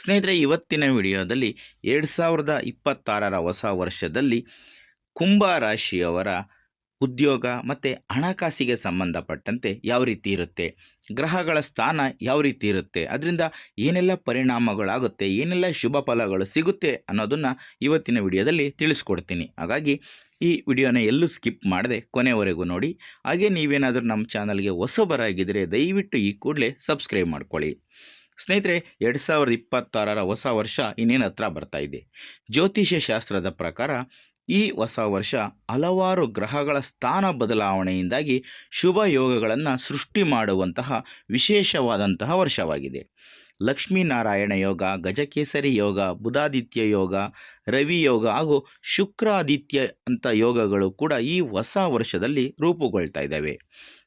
ಸ್ನೇಹಿತರೆ, ಇವತ್ತಿನ ವಿಡಿಯೋದಲ್ಲಿ 2026ರ ಹೊಸ ವರ್ಷದಲ್ಲಿ ಕುಂಭ ರಾಶಿಯವರ ಉದ್ಯೋಗ ಮತ್ತು ಹಣಕಾಸಿಗೆ ಸಂಬಂಧಪಟ್ಟಂತೆ ಯಾವ ರೀತಿ ಇರುತ್ತೆ, ಗ್ರಹಗಳ ಸ್ಥಾನ ಯಾವ ರೀತಿ ಇರುತ್ತೆ, ಅದರಿಂದ ಏನೆಲ್ಲ ಪರಿಣಾಮಗಳಾಗುತ್ತೆ, ಏನೆಲ್ಲ ಶುಭ ಫಲಗಳು ಸಿಗುತ್ತೆ ಅನ್ನೋದನ್ನು ಇವತ್ತಿನ ವಿಡಿಯೋದಲ್ಲಿ ತಿಳಿಸ್ಕೊಡ್ತೀನಿ. ಹಾಗಾಗಿ ಈ ವಿಡಿಯೋನ ಎಲ್ಲೂ ಸ್ಕಿಪ್ ಮಾಡದೆ ಕೊನೆವರೆಗೂ ನೋಡಿ. ಹಾಗೆ ನೀವೇನಾದರೂ ನಮ್ಮ ಚಾನಲ್ಗೆ ಹೊಸಬರಾಗಿದ್ದರೆ ದಯವಿಟ್ಟು ಈ ಕೂಡಲೇ ಸಬ್ಸ್ಕ್ರೈಬ್ ಮಾಡ್ಕೊಳ್ಳಿ. ಸ್ನೇಹಿತರೆ, 2026ರ ಹೊಸ ವರ್ಷ ಇನ್ನೇನು ಹತ್ರ ಬರ್ತಾ ಇದೆ. ಜ್ಯೋತಿಷ್ಯ ಶಾಸ್ತ್ರದ ಪ್ರಕಾರ ಈ ಹೊಸ ವರ್ಷ ಹಲವಾರು ಗ್ರಹಗಳ ಸ್ಥಾನ ಬದಲಾವಣೆಯಿಂದಾಗಿ ಶುಭ ಯೋಗಗಳನ್ನು ಸೃಷ್ಟಿ ಮಾಡುವಂತಹ ವಿಶೇಷವಾದಂತಹ ವರ್ಷವಾಗಿದೆ. ಲಕ್ಷ್ಮೀನಾರಾಯಣ ಯೋಗ, ಗಜಕೇಸರಿ ಯೋಗ, ಬುಧಾದಿತ್ಯ ಯೋಗ, ರವಿ ಯೋಗ ಹಾಗೂ ಶುಕ್ರಾದಿತ್ಯ ಅಂತ ಯೋಗಗಳು ಕೂಡ ಈ ಹೊಸ ವರ್ಷದಲ್ಲಿ ರೂಪುಗೊಳ್ತಾ ಇದ್ದಾವೆ.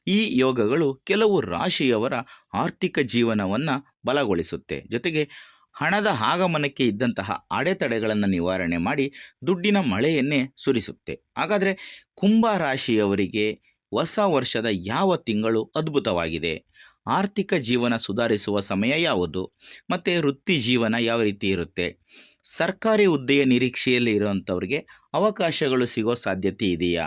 ಈ ಯೋಗಗಳು ಕೆಲವು ರಾಶಿಯವರ ಆರ್ಥಿಕ ಜೀವನವನ್ನು ಬಲಗೊಳಿಸುತ್ತೆ, ಜೊತೆಗೆ ಹಣದ ಆಗಮನಕ್ಕೆ ಇದ್ದಂತಹ ಅಡೆತಡೆಗಳನ್ನು ನಿವಾರಣೆ ಮಾಡಿ ದುಡ್ಡಿನ ಮಳೆಯನ್ನೇ ಸುರಿಸುತ್ತೆ. ಹಾಗಾದರೆ ಕುಂಭ ರಾಶಿಯವರಿಗೆ ಹೊಸ ವರ್ಷದ ಯಾವ ತಿಂಗಳು ಅದ್ಭುತವಾಗಿದೆ, ಆರ್ಥಿಕ ಜೀವನ ಸುಧಾರಿಸುವ ಸಮಯ ಯಾವುದು, ಮತ್ತು ವೃತ್ತಿ ಜೀವನ ಯಾವ ರೀತಿ ಇರುತ್ತೆ, ಸರ್ಕಾರಿ ಹುದ್ದೆಯ ನಿರೀಕ್ಷೆಯಲ್ಲಿ ಇರುವಂಥವ್ರಿಗೆ ಅವಕಾಶಗಳು ಸಿಗೋ ಸಾಧ್ಯತೆ ಇದೆಯಾ,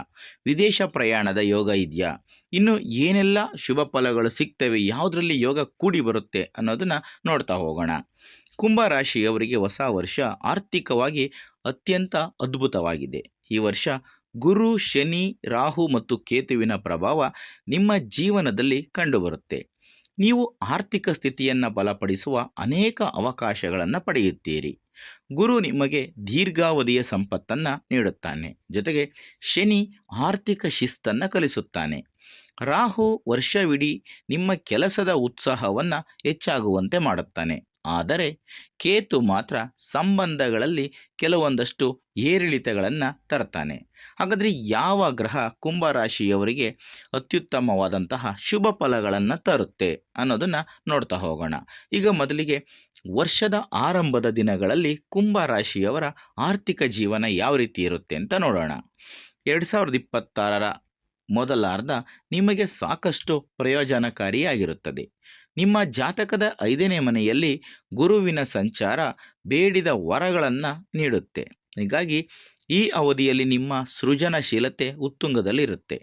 ವಿದೇಶ ಪ್ರಯಾಣದ ಯೋಗ ಇದೆಯಾ, ಇನ್ನು ಏನೆಲ್ಲ ಶುಭ ಫಲಗಳು ಸಿಗ್ತವೆ, ಯಾವುದರಲ್ಲಿ ಯೋಗ ಕೂಡಿ ಬರುತ್ತೆ ಅನ್ನೋದನ್ನು ನೋಡ್ತಾ ಹೋಗೋಣ. ಕುಂಭ ರಾಶಿಯವರಿಗೆ ಹೊಸ ವರ್ಷ ಆರ್ಥಿಕವಾಗಿ ಅತ್ಯಂತ ಅದ್ಭುತವಾಗಿದೆ. ಈ ವರ್ಷ ಗುರು, ಶನಿ, ರಾಹು ಮತ್ತು ಕೇತುವಿನ ಪ್ರಭಾವ ನಿಮ್ಮ ಜೀವನದಲ್ಲಿ ಕಂಡುಬರುತ್ತೆ. ನೀವು ಆರ್ಥಿಕ ಸ್ಥಿತಿಯನ್ನು ಬಲಪಡಿಸುವ ಅನೇಕ ಅವಕಾಶಗಳನ್ನು ಪಡೆಯುತ್ತೀರಿ. ಗುರು ನಿಮಗೆ ದೀರ್ಘಾವಧಿಯ ಸಂಪತ್ತನ್ನು ನೀಡುತ್ತಾನೆ, ಜೊತೆಗೆ ಶನಿ ಆರ್ಥಿಕ ಶಿಸ್ತನ್ನು ಕಲಿಸುತ್ತಾನೆ. ರಾಹು ವರ್ಷವಿಡೀ ನಿಮ್ಮ ಕೆಲಸದ ಉತ್ಸಾಹವನ್ನು ಹೆಚ್ಚಾಗುವಂತೆ ಮಾಡುತ್ತಾನೆ. ಆದರೆ ಕೇತು ಮಾತ್ರ ಸಂಬಂಧಗಳಲ್ಲಿ ಕೆಲವೊಂದಷ್ಟು ಏರಿಳಿತಗಳನ್ನು ತರ್ತಾನೆ. ಹಾಗಾದರೆ ಯಾವ ಗ್ರಹ ಕುಂಭರಾಶಿಯವರಿಗೆ ಅತ್ಯುತ್ತಮವಾದಂತಹ ಶುಭ ಫಲಗಳನ್ನು ತರುತ್ತೆ ಅನ್ನೋದನ್ನು ನೋಡ್ತಾ ಹೋಗೋಣ. ಈಗ ಮೊದಲಿಗೆ ವರ್ಷದ ಆರಂಭದ ದಿನಗಳಲ್ಲಿ ಕುಂಭ ರಾಶಿಯವರ ಆರ್ಥಿಕ ಜೀವನ ಯಾವ ರೀತಿ ಇರುತ್ತೆ ಅಂತ ನೋಡೋಣ. 2026ರ ಮೊದಲಾರ್ಧ ನಿಮಗೆ ಸಾಕಷ್ಟು ಪ್ರಯೋಜನಕಾರಿಯಾಗಿರುತ್ತದೆ. ನಿಮ್ಮ ಜಾತಕದ 5ನೇ ಮನೆಯಲ್ಲಿ ಗುರುವಿನ ಸಂಚಾರ ಬೇಡಿದ ವರಗಳನ್ನು ನೀಡುತ್ತೆ. ಹೀಗಾಗಿ ಈ ಅವಧಿಯಲ್ಲಿ ನಿಮ್ಮ ಸೃಜನಶೀಲತೆ ಉತ್ತುಂಗದಲ್ಲಿರುತ್ತೆ.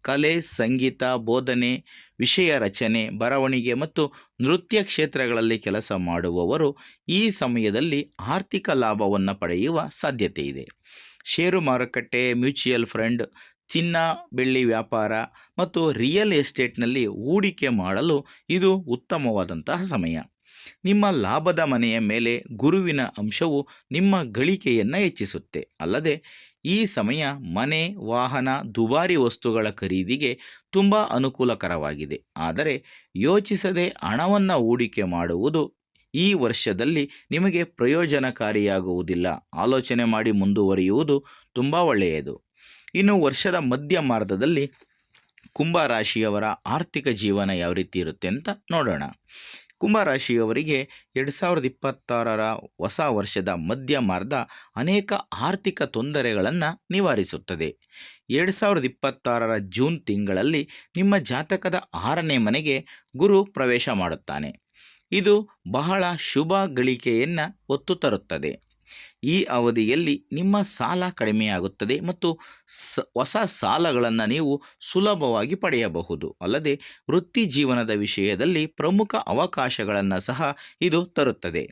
ಕಲೆ, ಸಂಗೀತ, ಬೋಧನೆ, ವಿಷಯ ರಚನೆ, ಬರವಣಿಗೆ ಮತ್ತು ನೃತ್ಯ ಕ್ಷೇತ್ರಗಳಲ್ಲಿ ಕೆಲಸ ಮಾಡುವವರು ಈ ಸಮಯದಲ್ಲಿ ಆರ್ಥಿಕ ಲಾಭವನ್ನು ಪಡೆಯುವ ಸಾಧ್ಯತೆ ಇದೆ. ಷೇರು ಮಾರುಕಟ್ಟೆ, ಮ್ಯೂಚುವಲ್ ಫಂಡ್, ಚಿನ್ನ ಬೆಳ್ಳಿ ವ್ಯಾಪಾರ ಮತ್ತು ರಿಯಲ್ ಎಸ್ಟೇಟ್ನಲ್ಲಿ ಹೂಡಿಕೆ ಮಾಡಲು ಇದು ಉತ್ತಮವಾದಂತಹ ಸಮಯ. ನಿಮ್ಮ ಲಾಭದ ಮನೆಯ ಮೇಲೆ ಗುರುವಿನ ಅಂಶವು ನಿಮ್ಮ ಗಳಿಕೆಯನ್ನು ಹೆಚ್ಚಿಸುತ್ತೆ. ಅಲ್ಲದೆ ಈ ಸಮಯ ಮನೆ, ವಾಹನ, ದುಬಾರಿ ವಸ್ತುಗಳ ಖರೀದಿಗೆ ತುಂಬ ಅನುಕೂಲಕರವಾಗಿದೆ. ಆದರೆ ಯೋಚಿಸದೆ ಹಣವನ್ನು ಹೂಡಿಕೆ ಮಾಡುವುದು ಈ ವರ್ಷದಲ್ಲಿ ನಿಮಗೆ ಪ್ರಯೋಜನಕಾರಿಯಾಗುವುದಿಲ್ಲ. ಆಲೋಚನೆ ಮಾಡಿ ಮುಂದುವರಿಯುವುದು ತುಂಬ ಒಳ್ಳೆಯದು. ಇನ್ನು ವರ್ಷದ ಮಧ್ಯ ಮಾರ್ಗದಲ್ಲಿ ಕುಂಭ ರಾಶಿಯವರ ಆರ್ಥಿಕ ಜೀವನ ಯಾವ ರೀತಿ ಇರುತ್ತೆ ಅಂತ ನೋಡೋಣ. ಕುಂಭ ರಾಶಿಯವರಿಗೆ 2026ರ ಹೊಸ ವರ್ಷದ ಮಧ್ಯ ಮಾರ್ಗ ಅನೇಕ ಆರ್ಥಿಕ ತೊಂದರೆಗಳನ್ನು ನಿವಾರಿಸುತ್ತದೆ. 2026ರ ಜೂನ್ ತಿಂಗಳಲ್ಲಿ ನಿಮ್ಮ ಜಾತಕದ 6ನೇ ಮನೆಗೆ ಗುರು ಪ್ರವೇಶ ಮಾಡುತ್ತಾನೆ. ಇದು ಬಹಳ ಶುಭ ಗಳಿಕೆಯನ್ನು ಹೊತ್ತು ತರುತ್ತದೆ. ಈ ಅವಧಿಯಲ್ಲಿ ನಿಮ್ಮ ಸಾಲ ಕಡಿಮೆಯಾಗುತ್ತದೆ ಮತ್ತು ಹೊಸ ಸಾಲಗಳನ್ನು ನೀವು ಸುಲಭವಾಗಿ ಪಡೆಯಬಹುದು. ಅಲ್ಲದೆ ವೃತ್ತಿ ಜೀವನದ ವಿಷಯದಲ್ಲಿ ಪ್ರಮುಖ ಅವಕಾಶಗಳನ್ನು ಸಹ ಇದು ತರುತ್ತದೆ.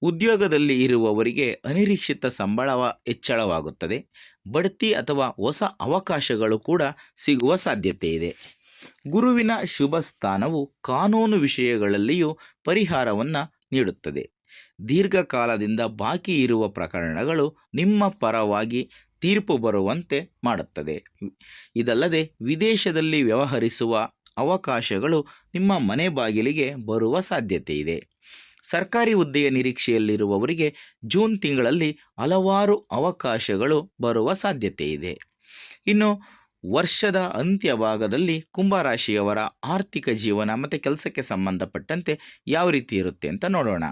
ಉದ್ಯೋಗದಲ್ಲಿ ಇರುವವರಿಗೆ ಅನಿರೀಕ್ಷಿತ ಸಂಬಳ ಹೆಚ್ಚಳವಾಗುತ್ತದೆ. ಬಡ್ತಿ ಅಥವಾ ಹೊಸ ಅವಕಾಶಗಳು ಕೂಡ ಸಿಗುವ ಸಾಧ್ಯತೆ ಇದೆ. ಗುರುವಿನ ಶುಭ ಸ್ಥಾನವು ಕಾನೂನು ವಿಷಯಗಳಲ್ಲಿಯೂ ಪರಿಹಾರವನ್ನು ನೀಡುತ್ತದೆ. ದೀರ್ಘಕಾಲದಿಂದ ಬಾಕಿ ಇರುವ ಪ್ರಕರಣಗಳು ನಿಮ್ಮ ಪರವಾಗಿ ತೀರ್ಪು ಬರುವಂತೆ ಮಾಡುತ್ತದೆ. ಇದಲ್ಲದೆ ವಿದೇಶದಲ್ಲಿ ವ್ಯವಹರಿಸುವ ಅವಕಾಶಗಳು ನಿಮ್ಮ ಮನೆ ಬಾಗಿಲಿಗೆ ಬರುವ ಸಾಧ್ಯತೆ ಇದೆ. ಸರ್ಕಾರಿ ಹುದ್ದೆಯ ನಿರೀಕ್ಷೆಯಲ್ಲಿರುವವರಿಗೆ ಜೂನ್ ತಿಂಗಳಲ್ಲಿ ಹಲವಾರು ಅವಕಾಶಗಳು ಬರುವ ಸಾಧ್ಯತೆ ಇದೆ. ಇನ್ನು ವರ್ಷದ ಅಂತ್ಯ ಭಾಗದಲ್ಲಿ ಕುಂಭರಾಶಿಯವರ ಆರ್ಥಿಕ ಜೀವನ ಮತ್ತು ಕೆಲಸಕ್ಕೆ ಸಂಬಂಧಪಟ್ಟಂತೆ ಯಾವ ರೀತಿ ಇರುತ್ತೆ ಅಂತ ನೋಡೋಣ.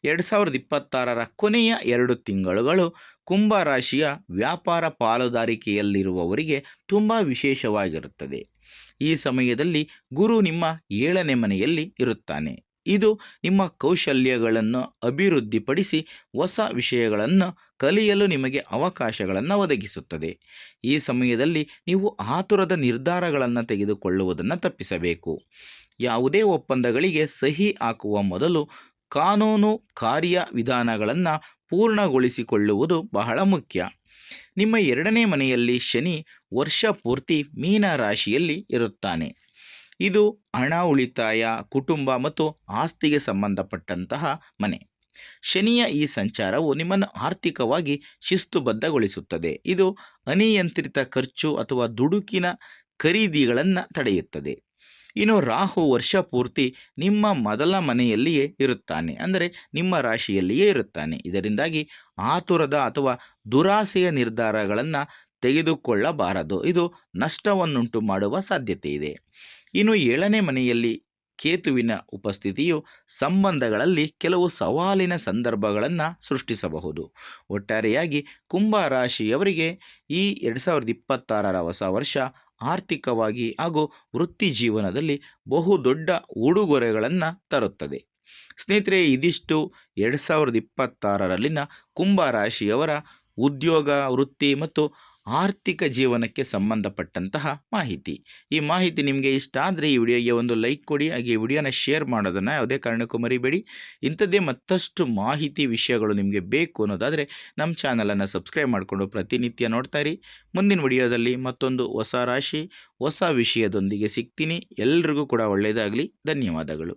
2026ರ ಕೊನೆಯ 2 ತಿಂಗಳುಗಳು ಕುಂಭ ರಾಶಿಯ ವ್ಯಾಪಾರ ಪಾಲುದಾರಿಕೆಯಲ್ಲಿರುವವರಿಗೆ ತುಂಬ ವಿಶೇಷವಾಗಿರುತ್ತದೆ. ಈ ಸಮಯದಲ್ಲಿ ಗುರು ನಿಮ್ಮ 7ನೇ ಮನೆಯಲ್ಲಿ ಇರುತ್ತಾನೆ. ಇದು ನಿಮ್ಮ ಕೌಶಲ್ಯಗಳನ್ನು ಅಭಿವೃದ್ಧಿಪಡಿಸಿ ಹೊಸ ವಿಷಯಗಳನ್ನು ಕಲಿಯಲು ನಿಮಗೆ ಅವಕಾಶಗಳನ್ನು ಒದಗಿಸುತ್ತದೆ. ಈ ಸಮಯದಲ್ಲಿ ನೀವು ಆತುರದ ನಿರ್ಧಾರಗಳನ್ನು ತೆಗೆದುಕೊಳ್ಳುವುದನ್ನು ತಪ್ಪಿಸಬೇಕು. ಯಾವುದೇ ಒಪ್ಪಂದಗಳಿಗೆ ಸಹಿ ಹಾಕುವ ಮೊದಲು ಕಾನೂನು ಕಾರ್ಯವಿಧಾನಗಳನ್ನು ಪೂರ್ಣಗೊಳಿಸಿಕೊಳ್ಳುವುದು ಬಹಳ ಮುಖ್ಯ. ನಿಮ್ಮ 2ನೇ ಮನೆಯಲ್ಲಿ ಶನಿ ವರ್ಷ ಪೂರ್ತಿ ಮೀನ ರಾಶಿಯಲ್ಲಿ ಇರುತ್ತಾನೆ. ಇದು ಹಣ, ಉಳಿತಾಯ, ಕುಟುಂಬ ಮತ್ತು ಆಸ್ತಿಗೆ ಸಂಬಂಧಪಟ್ಟಂತಹ ಮನೆ. ಶನಿಯ ಈ ಸಂಚಾರವು ನಿಮ್ಮನ್ನು ಆರ್ಥಿಕವಾಗಿ ಶಿಸ್ತುಬದ್ಧಗೊಳಿಸುತ್ತದೆ. ಇದು ಅನಿಯಂತ್ರಿತ ಖರ್ಚು ಅಥವಾ ದುಡುಕಿನ ಖರೀದಿಗಳನ್ನು ತಡೆಯುತ್ತದೆ. ಇನ್ನು ರಾಹು ವರ್ಷ ಪೂರ್ತಿ ನಿಮ್ಮ ಮೊದಲ ಮನೆಯಲ್ಲಿಯೇ ಇರುತ್ತಾನೆ, ಅಂದರೆ ನಿಮ್ಮ ರಾಶಿಯಲ್ಲಿಯೇ ಇರುತ್ತಾನೆ. ಇದರಿಂದಾಗಿ ಆತುರದ ಅಥವಾ ದುರಾಸೆಯ ನಿರ್ಧಾರಗಳನ್ನು ತೆಗೆದುಕೊಳ್ಳಬಾರದು. ಇದು ನಷ್ಟವನ್ನುಂಟು ಮಾಡುವ ಸಾಧ್ಯತೆ ಇದೆ. ಇನ್ನು 7ನೇ ಮನೆಯಲ್ಲಿ ಕೇತುವಿನ ಉಪಸ್ಥಿತಿಯು ಸಂಬಂಧಗಳಲ್ಲಿ ಕೆಲವು ಸವಾಲಿನ ಸಂದರ್ಭಗಳನ್ನು ಸೃಷ್ಟಿಸಬಹುದು. ಒಟ್ಟಾರೆಯಾಗಿ ಕುಂಭ ರಾಶಿಯವರಿಗೆ ಈ 2026ರ ಹೊಸ ವರ್ಷ ಆರ್ಥಿಕವಾಗಿ ಹಾಗೂ ವೃತ್ತಿ ಜೀವನದಲ್ಲಿ ಬಹುದೊಡ್ಡ ಉಡುಗೊರೆಗಳನ್ನು ತರುತ್ತದೆ. ಸ್ನೇಹಿತರೆ, ಇದಿಷ್ಟು 2026ರಲ್ಲಿನ ಕುಂಭ ರಾಶಿಯವರ ಉದ್ಯೋಗ, ವೃತ್ತಿ ಮತ್ತು ಆರ್ಥಿಕ ಜೀವನಕ್ಕೆ ಸಂಬಂಧಪಟ್ಟಂತಹ ಮಾಹಿತಿ. ಈ ಮಾಹಿತಿ ನಿಮಗೆ ಇಷ್ಟ ಆದರೆ ಈ ವಿಡಿಯೋಗೆ ಒಂದು ಲೈಕ್ ಕೊಡಿ, ಹಾಗೆ ಈ ವಿಡಿಯೋನ ಶೇರ್ ಮಾಡೋದನ್ನು ಯಾವುದೇ ಕಾರಣಕ್ಕೂ ಮರಿಬೇಡಿ. ಇಂಥದ್ದೇ ಮತ್ತಷ್ಟು ಮಾಹಿತಿ ವಿಷಯಗಳು ನಿಮಗೆ ಬೇಕು ಅನ್ನೋದಾದರೆ ನಮ್ಮ ಚಾನಲನ್ನು ಸಬ್ಸ್ಕ್ರೈಬ್ ಮಾಡಿಕೊಂಡು ಪ್ರತಿನಿತ್ಯ ನೋಡ್ತಾ ಇರಿ. ಮುಂದಿನ ವಿಡಿಯೋದಲ್ಲಿ ಮತ್ತೊಂದು ಹೊಸ ರಾಶಿ ಹೊಸ ವಿಷಯದೊಂದಿಗೆ ಸಿಗ್ತೀನಿ. ಎಲ್ರಿಗೂ ಕೂಡ ಒಳ್ಳೆಯದಾಗಲಿ. ಧನ್ಯವಾದಗಳು.